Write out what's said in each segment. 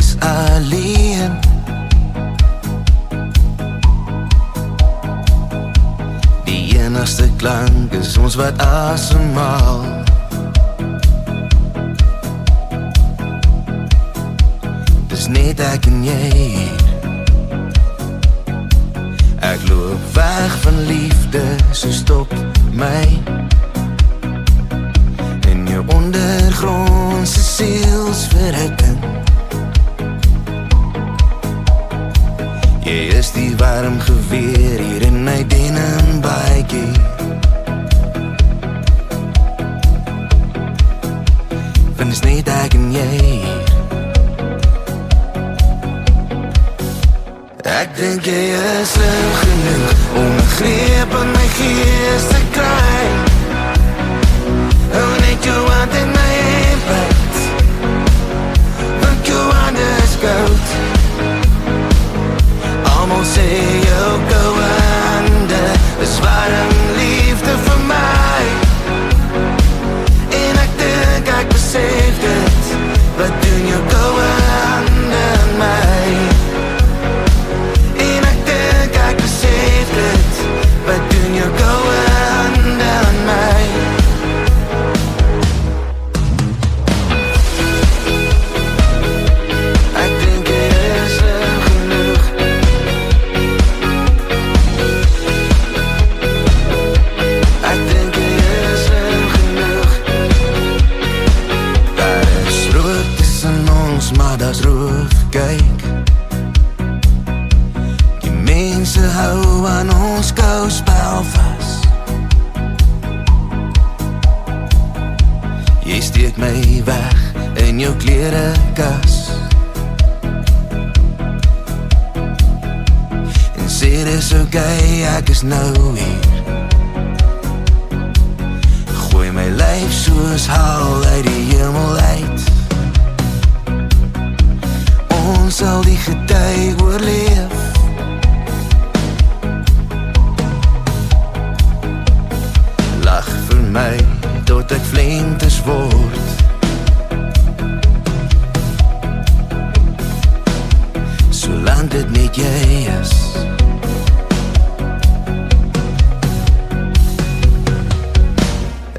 is alleen. Die enigste klank is ons wat asemhaal. Dis net ek en jy. Ek loop weg van liefde, so stop my. In jou ondergrondse sielsverhitting. Jy is die warm geweer hier in my denim baadjie. Want is net ek en jy. Ek dink jy is slim genoeg om 'n greep aan my gees te kry. Hou net jou hand in my bed, want jou hand is koud. Almal sê jou goue hande is warm liefde vir my. En ek dink ek besef dit, wat doen jou goue hande aan my? En ek dink ek besef dit, wat doen jou goue hande aan my? Ek dink jy is slim genoeg. Ek dink jy is slim genoeg. Daar is rook tussen ons, maar daar's roof, kyk. Die mense hou aan ons skouspel vas. Jy steek my weg in jou klerekas en sê dis okay, ek is nou hier. Gooi my lyf soos haal uit die hemel uit. Ons sal die gety oorleef. Lach vir my tot ek flentes word. Solank dit net jy is.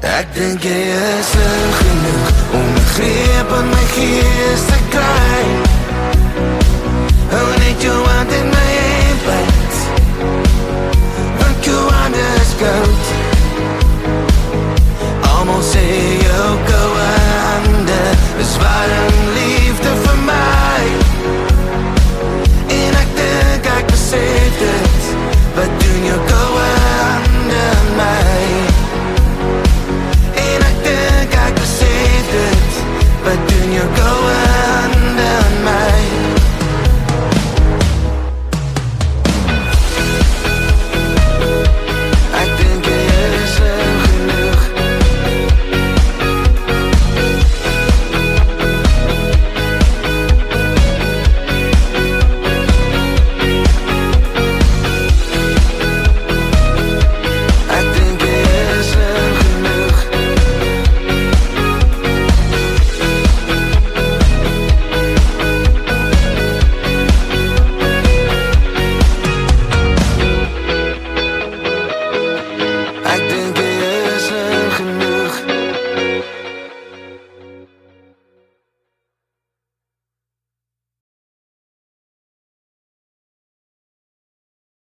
Ek dink jy is slim genoeg om 'n greep aan my gees te kry. Hou net jou hand in my